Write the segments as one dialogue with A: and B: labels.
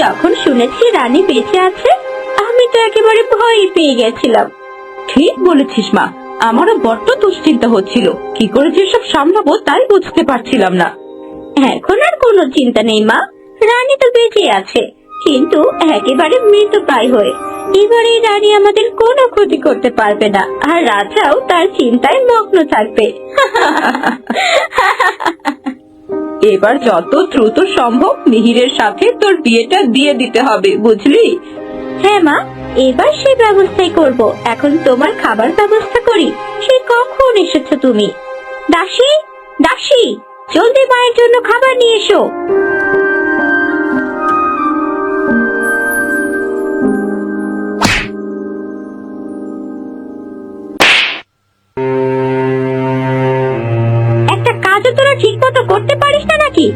A: যখন শুনেছি রানী বেঁচে আছে আমি তো একেবারে ভয় পেয়ে গেছিলাম।
B: ঠিক বলেছিস মা, আমারও বড্ড দুশ্চিন্তা হচ্ছিল, কি করে যে সব সামলাবো তাই বুঝতে পারছিলাম না।
A: এখন আর কোনো চিন্তা নেই মা, রানী তো বেঁচে আছে, কিন্তু একেবারে মৃতপ্রায় হয়ে। এবারে রানী আমাদের কোনো ক্ষতি করতে পারবে না, আর রাজাও তার চিন্তায় মগ্ন থাকবে।
B: এবার যত দ্রুত সম্ভব মিহিরের সাথে তোর বিয়েটা দিয়ে দিতে হবে, বুঝলি?
A: হ্যাঁ মা, এবার সেই ব্যবস্থাই করব। এখন তোমার খাবার ব্যবস্থা করি। সে কখন এসেছো তুমি? দাসী, দাসী, জলদি মায়ের জন্য খাবার নিয়ে এসো। একটা কাজও তোরা ঠিক মতো করতে পারিস না নাকি?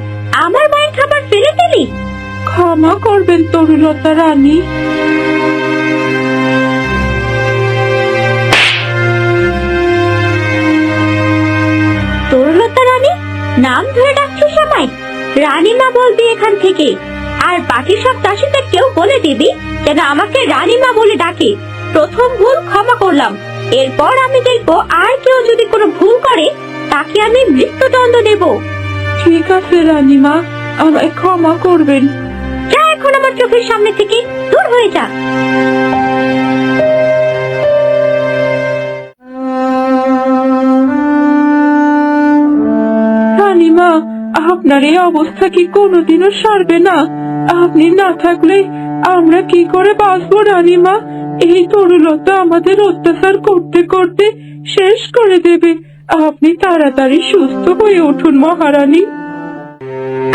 A: আমার মায়ের খাবার ফেলে দিলি।
B: ক্ষমা করবেন তরুলতা রানী।
A: তরুলতা রানী নাম ধরে ডাকছিস আমায়? রানীমা বলবি এখান থেকে, আর বাকি সব দাসীদের কেউ বলে দিবি যেন আমাকে রানীমা বলে ডাকে। প্রথম ভুল ক্ষমা করলাম, এরপর আমি দেখবো আর কেউ যদি কোনো ভুল করে তাকে আমি মৃত্যুদণ্ড দেব।
B: ঠিক আছে রানীমা, আমায় ক্ষমা করবেন।
A: যা এখন আমার চোখের সামনে থেকে দূর হয়ে যা।
B: রানীমা, আপনার এই অবস্থা কি কোনোদিনও সারবে না? আপনি না থাকলে আমরা কি করে বাঁচবো রানীমা? এই তরুলতা আমাদের অত্যাচার করতে করতে শেষ করে দেবে। আপনি তাড়াতাড়ি সুস্থ হয়ে উঠুন মহারানী।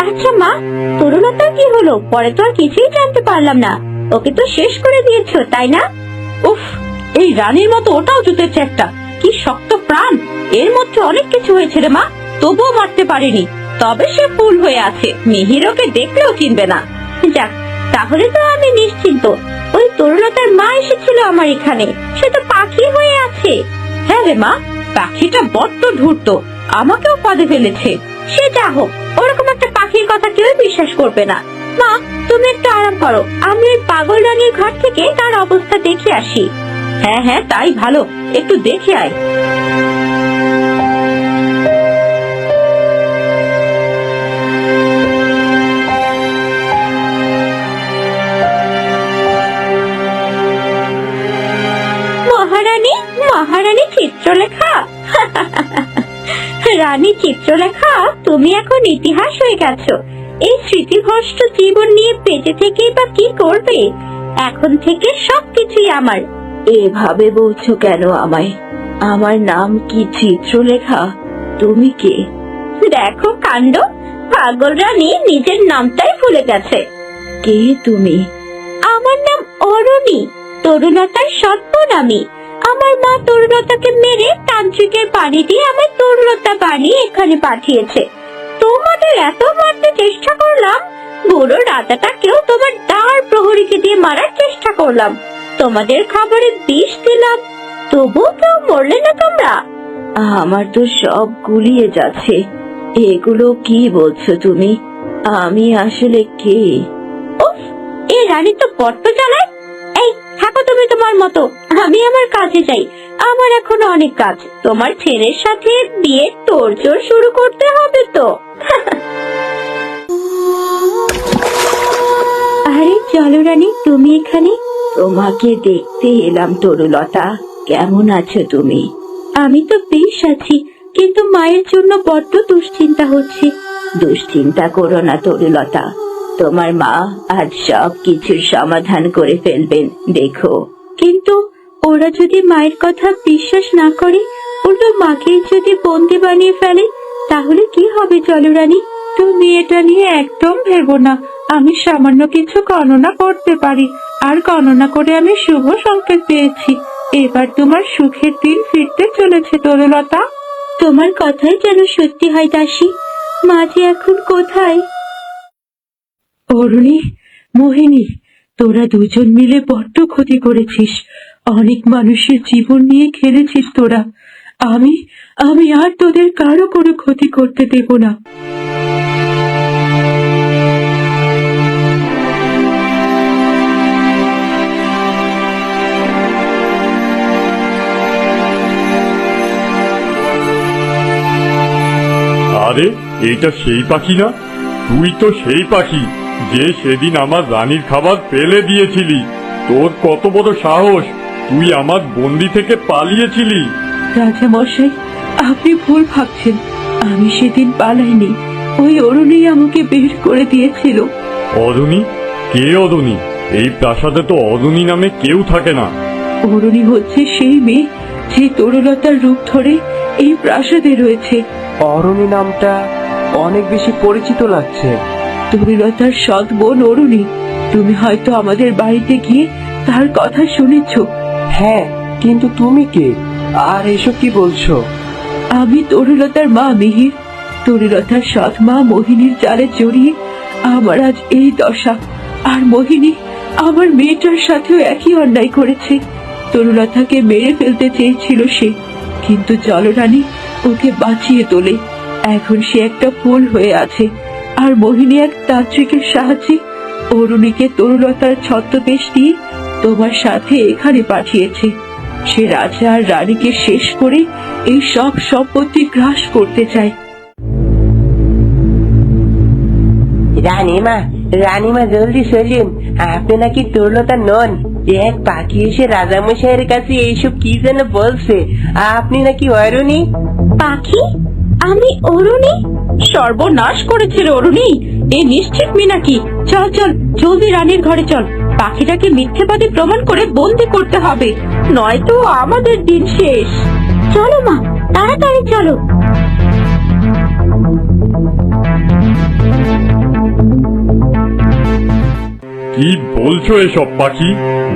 A: আচ্ছা মা, তরুলতার কি হলো? পরে তো আর কিছুই জানতে পারলাম না। ওকে তো শেষ করে দিয়েছো, তাই না?
B: উফ, এই রানীর মতো ওটাও জুতেছে একটা, কি শক্ত প্রাণ। এর মধ্যে অনেক কিছু হয়েছে রে মা, তবুও মারতে পারেনি। তবে সে ফুল হয়ে আছে, মিহির ওকে দেখলেও চিনবে না।
A: যাক, তাহলে তো আমি নিশ্চিন্ত। ওই তরুলতার মা এসেছিল আমার এখানে, সে তো পাখি হয়ে আছে।
B: হ্যাঁ রে মা, পাখিটা বড্ড ধূর্ত, আমাকেও ফাঁদে ফেলেছে।
A: সে যা হোক, ওরকম একটা পাখির কথা কেউ বিশ্বাস করবে না। মা, তুমি একটু আরাম করো, আমি ওই পাগল রানীর ঘর থেকে তার অবস্থা দেখে আসি।
B: হ্যাঁ হ্যাঁ, তাই ভালো, একটু দেখে আয়।
A: মহারানী, মহারানী চিত্রলেখা। রানী চিত্রলেখা, তুমি এখন ইতিহাস হয়ে গেছো। এই স্মৃতিভ্রষ্ট জীবন নিয়ে বেঁচে থেকেই বা কি করবে? এখন থেকে সবকিছুই আমার।
B: এভাবে বলছো কেন আমায়? আমার নাম কি চিত্রলেখা? তুমি কে?
A: দেখো কাণ্ড, পাগল রানী নিজের নামটাই ভুলে গেছে।
B: কে তুমি?
A: আমার নাম অরুণী, তরুলতার সৎনামী। আমার মা তরুলতাকে মেরে তান্ত্রিকের পানি দিয়ে আমার তরুলতা বানিয়ে এখানে পাঠিয়েছে। তোমাদের এত মারতে চেষ্টা করলাম, বুড়ো রাজাটাকেও তোমার দাঁড় প্রহরীকে দিয়ে মারার চেষ্টা করলাম, তোমাদের খাবারে বিষ দিলাম, তবুও কেউ মরলে না তোমরা।
B: আমার তো সব গুলিয়ে যাচ্ছে, এগুলো কি বলছো তুমি? আমি আসলে কে?
A: উফ, এই রানী তো বড্ড জ্বালায়। এই থাকো তুমি তোমার মতো, আমি আমার কাজে যাই। আমার এখনো অনেক কাজ। তোমার ছেলের সাথে বিয়ের তোড়জোড় শুরু করতে হবে তো। আরে চলো রানী, তুমি এখানে?
B: তোমাকে দেখতে এলাম তরুলতা, কেমন আছো তুমি?
A: আমি তো বেশ আছি, কিন্তু মায়ের জন্য বড্ড দুশ্চিন্তা হচ্ছে।
B: দুশ্চিন্তা করো না তরুলতা, তোমার মা আজ সব কিছুর সমাধান করে ফেলবেন, দেখো।
A: কিন্তু ওরা যদি মায়ের কথা বিশ্বাস না করে, উল্টো মাকে যদি বন্দি বানিয়ে ফেলে, তাহলে কি হবে? চলো রানী,
B: তুমি এটা নিয়ে একদম ভেবো না। আমি সামান্য কিছু গণনা করতে পারি, আর গণনা করে আমি শুভ সংকেত পেয়েছি। এবার তোমার সুখের দিন ফিরতে চলেছে তরুলতা।
A: তোমার কথাই যেন সত্যি হয় দাসী। মা যে এখন কোথায়?
B: অরুণী, মোহিনী, তোরা দুজন মিলে বড্ড ক্ষতি করেছিস, অনেক মানুষের জীবন নিয়ে খেলেছিস তোরা। আমি আর তোদের কারো কোনো ক্ষতি করতে দেব না।
C: আরে এইটা সেই পাখি না? তুই তো সেই পাখি যে সেদিন আমার রানীর খাবার ফেলে দিয়েছিলি। তোর কত বড় সাহস, তুই আমার বন্দি থেকে পালিয়েছিলি।
B: রাজা মশাই, আপনি ভুল ভাবছেন। আমি সেদিন পালাইনি, ওই অরুণী আমাকে বের করে দিয়েছিল।
C: অরুণী? কে অরুণী? এই প্রাসাদে তো অরুণী নামে কেউ থাকে না।
B: অরুণী হচ্ছে সেই মেয়ে যে তরুলতার রূপ ধরে এই প্রাসাদে রয়েছে।
D: অরুণী নামটা অনেক বেশি পরিচিত লাগছে।
B: তরুলতার সৎ বোন অরুণী। তুমি হয়তো আমাদের বাড়িতে গিয়ে তার কথা শুনেছ।
D: হ্যাঁ, কিন্তু তুমি কে আর এসব কি বলছো?
B: আমি তরুলতার মা মিহির। তরুলতার সৎ মা মোহিনীর জালে জড়িয়ে আমার আজ এই দশা। আর মোহিনী আমার মেয়েটার সাথেও একই অন্যায় করেছে। তরুলতাকে মেরে ফেলতে চেয়েছিল সে, কিন্তু জলরানী ওকে বাঁচিয়ে তোলে। এখন সে একটা ফুল হয়ে আছে, আর মোহিনী এক তান্ত্রিকের সাহায্যে অরুণীকে তরুলতার ছদ্মবেশ দিয়ে তোমার সাথে এখানে পাঠিয়েছে। সে রাজা আর রানীকে শেষ করে এই সব সম্পত্তি গ্রাস করতে চায়।
E: রানীমা জলদি চলুন। আপনি নাকি তরুলতা নন। এক পাখি এসে রাজামশাইয়ের কাছে এইসব কি যেন বলছে। আপনি নাকি অরুণী।
A: পাখি? আমি অরুণী?
B: সর্বনাশ করেছিল অরুণী, এ নিশ্চিত মিনাকি। চল চল, জলদি রানীর ঘরে চল। পাখিটাকে মিথ্যেবাদী প্রমাণ করে বন্দি করতে হবে, নয়তো আমাদের দিন শেষ।
A: চলো মা, তাড়াতাড়ি চলো।
C: কি বলছো এসব পাখি?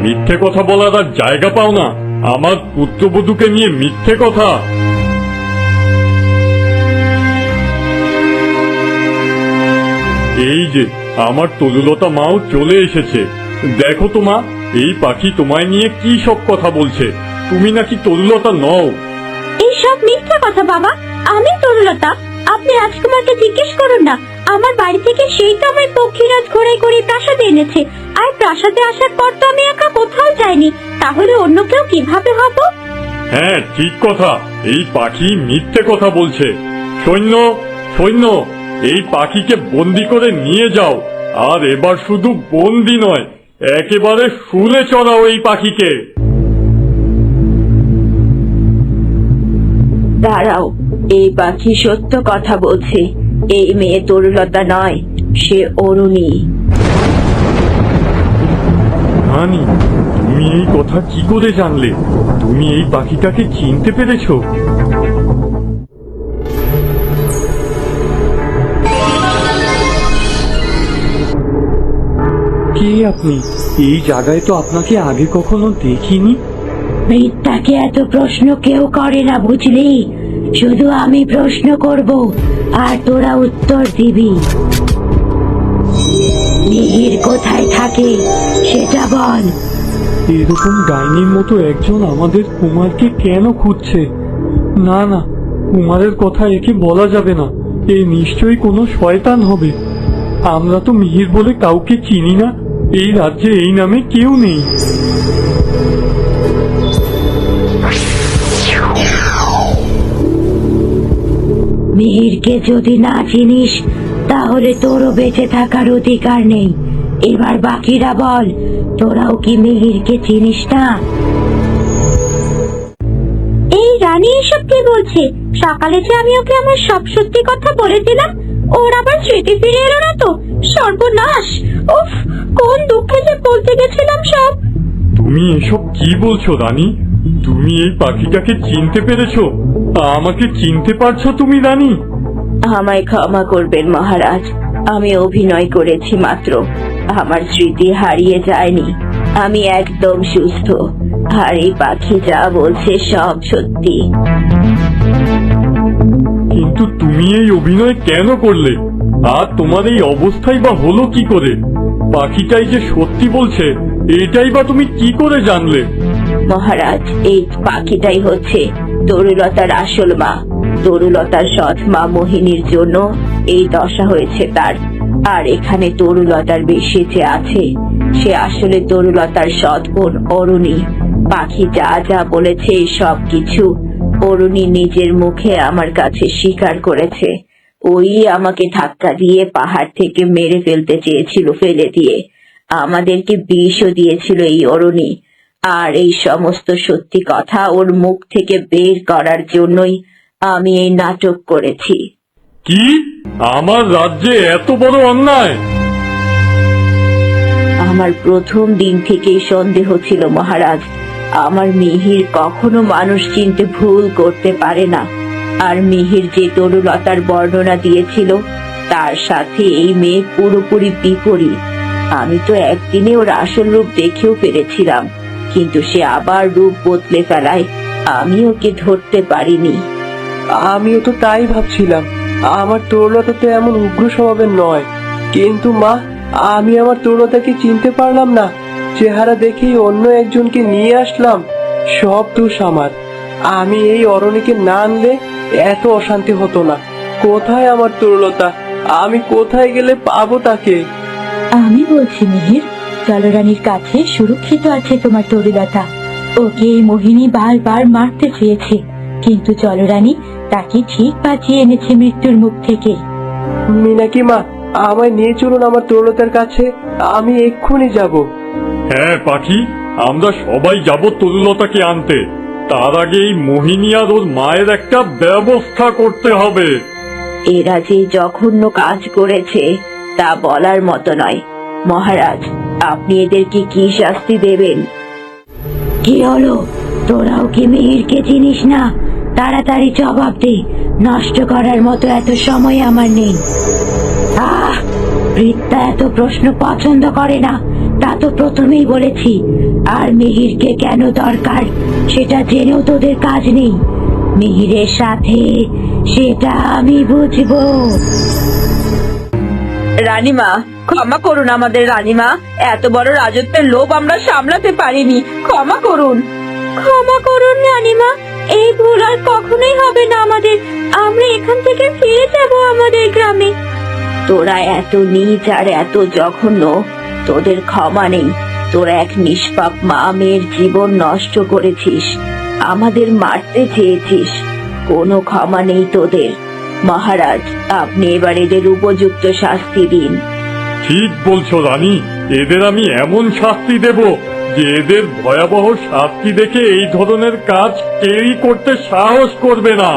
C: মিথ্যে কথা বলার আর জায়গা পাও না? আমার পুত্রবধূকে নিয়ে মিথ্যে কথা? এই যে আমার তরুলতা মাও চলে এসেছে। দেখো তো মা, এই পাখি তোমায় নিয়ে কি সব কথা বলছে। তুমি নাকি তরুলতা নও।
A: এইসব মিথ্যা কথা বাবা। আমি তরুলতা। আপনি রাজকুমারকে জিজ্ঞেস করুন না। আমার বাড়ি থেকে সেই তো আমার পক্ষীরাজ ঘোড়ায় করে প্রাসাদে এনেছে। আর প্রাসাদে আসার পর তো আমি একা কোথাও যাইনি। তাহলে অন্য কেউ কিভাবে হব?
C: হ্যাঁ, ঠিক কথা। এই পাখি মিথ্যে কথা বলছে। সৈন্য, সৈন্য, এই পাখিকে বন্দি করে নিয়ে যাও। আর এবার শুধু বন্দি নয়, একেবারে শুলে চড়াও এই পাখিকে।
B: দাঁড়াও, এই পাখি সত্য কথা বলছে। এই মেয়ে তরুলতা নয়, সে অরুণী।
C: রানী, তুমি এই কথা কি করে জানলে? তুমি এই পাখিটাকে চিনতে পেরেছো?
D: কে আপনি? এই জায়গায় তো আপনাকে আগে কখনো দেখিনি।
A: বৃদ্ধাকে এত প্রশ্ন কেউ করে না, বুঝলি? শুধু আমি প্রশ্ন করব আর তোরা উত্তর দিবি। মিহির কোথায় থাকে সেটা বল।
D: এরকম ডাইনির মতো একজন আমাদের কুমারকে কেন খুঁজছে? না না, কুমারের কথা একে বলা যাবে না। এ নিশ্চয়ই কোনো শয়তান হবে। আমরা তো মিহির বলে কাউকে চিনি না। এই রাজ্যে এই নামে কেউ নেই।
A: মিহিরকে যদি না চিনিস তাহলে তোরও বেঁচে থাকার অধিকার নেই। এবার বাকিরা বল, তোরাও কি মিহিরকে চিনিস না? এই রানী এসব কি বলছে? সকালে যে আমি ওকে আমার সব সত্যি কথা বলেছিলাম, ওর আবার স্মৃতি ফিরে এলো না তো? সর্বনাশ! উফ, কোন দুঃখে যে পড়তে গেছিলাম সব।
C: তুমি এসব কি বলছো রানী? তুমি এই পাখিটাকে চিনতে পেরেছো? আমাকে চিনতে পারছো তুমি রানী?
B: আমায় ক্ষমা করবেন মহারাজ, আমি অভিনয় করেছি মাত্র। আমার স্মৃতি হারিয়ে যায়নি, আমি একদম সুস্থ। আর এই পাখি যা বলছে সব সত্যি।
C: কিন্তু তুমি এই অভিনয় কেন করলে? আর তোমার এই অবস্থাই বা হলো কি করে? পাখিটাই যে সত্যি বলছে এটাই বা তুমি কি করে জানলে?
B: মহারাজ, এই পাখিটাই হচ্ছে তরুলতার আসল মা। তরুলতার সৎ মা মোহিনীর জন্য এই দশা হয়েছে তার। আর এখানে তরুলতার বেশে যে আছে, সে আসলে তরুলতার সৎ বোন অরুণী। পাখি যা যা বলেছে সব কিছু অরুণী নিজের মুখে আমার কাছে স্বীকার করেছে।
A: ওই আমাকে ধাক্কা দিয়ে পাহাড় থেকে মেরে ফেলতে চেয়েছিল, ফেলে দিয়ে আমাদেরকে বিষও দিয়েছিল এই অরুণী। আর এই সমস্ত সত্যি কথা ওর মুখ থেকে বের করার জন্যই আমি এই নাটক করেছি।
C: কি? আমার রাজ্যে এত বড় অন্যায়?
A: আমার প্রথম দিন থেকেই সন্দেহ ছিল মহারাজ, আমার মিহির কখনো মানুষ চিনতে ভুল করতে পারে না। আর মিহির যে তরুলতার বর্ণনা দিয়েছিল তার সাথে এই মেয়ে পুরোপুরি বিপরীত। আমি তো একদিনে ওর আসল রূপ দেখেও ফেলেছিলাম, কিন্তু সে আবার রূপ বদলে ফেলায় আমি ওকে ধরতে পারিনি।
B: আমিও তো তাই ভাবছিলাম, আমার তরুলতা তো এমন উগ্র স্বভাবের নয়। কিন্তু মা, আমি আমার তরুলতাকে চিনতে পারলাম না। চেহারা দেখেই অন্য একজনকে নিয়ে আসলাম। সব দোষ আমার। আমি এই অরণিকে না আনলে এত অশান্তি হতো না। কোথায় আমার তরুলতা? আমি কোথায় গেলে পাবো তাকে?
A: আমি বলছি মিহির, জলরানীর কাছে সুরক্ষিত আছে তোমার তরুলতা। ওকে এই মোহিনী বারবার মারতে চেয়েছে, কিন্তু জলরানী তাকে ঠিক বাঁচিয়ে এনেছে মৃত্যুর মুখ থেকে।
B: মিনাকি মা, আমায় নিয়ে চলুন আমার তরুলতার কাছে। আমি এক্ষুনি যাব।
C: হ্যাঁ পাখি, আমরা সবাই যাব তরুলতাকে আনতে। তার আগে এই মোহিনী আর ওর মায়ের একটা ব্যবস্থা করতে হবে।
A: এরা যে জঘন্য কাজ করেছে তা বলার মতো নয়। মহারাজ, আপনি এদেরকে কি শাস্তি দেবেন? কি হলো, তোরাও কি মিহিরকে চিনিস না? তাড়াতাড়ি জবাব দে, নষ্ট করার মতো এত সময় আমার নেই। বৃত্তা এত প্রশ্ন পছন্দ করে না, তা তো প্রথমেই বলেছি। আর মিহিরকে কেন দরকার সেটা জেনেও তোদের কাজ নেই। মিহিরের সাথে সেটা আমি বুঝবো। রানীমা, ক্ষমা করুন আমাদের রানীমা, এত বড় রাজত্বের লোভ আমরা সামলাতে পারিনি, ক্ষমা করুন। ক্ষমা করুন রানীমা, এই ভুল আর কখনোই হবে না আমাদের। আমরা এখান থেকে ফিরে যাব আমাদের গ্রামে। তোরা এত নীচ আর এত জঘন্য, তোদের ক্ষমা নেই। তোরা এক নিষ্পাপ মা মেয়ের জীবন নষ্ট করেছিস, আমাদের মারতে চেয়েছিস, কোনো ক্ষমা নেই তোদের। মহারাজ, আপনি এবার এদের উপযুক্ত শাস্তি দিন।
C: ঠিক বলছো রানী, এদের আমি এমন শাস্তি দেব যে এদের ভয়াবহ শাস্তি দেখে এই ধরনের কাজ কেউই করতে সাহস করবে না।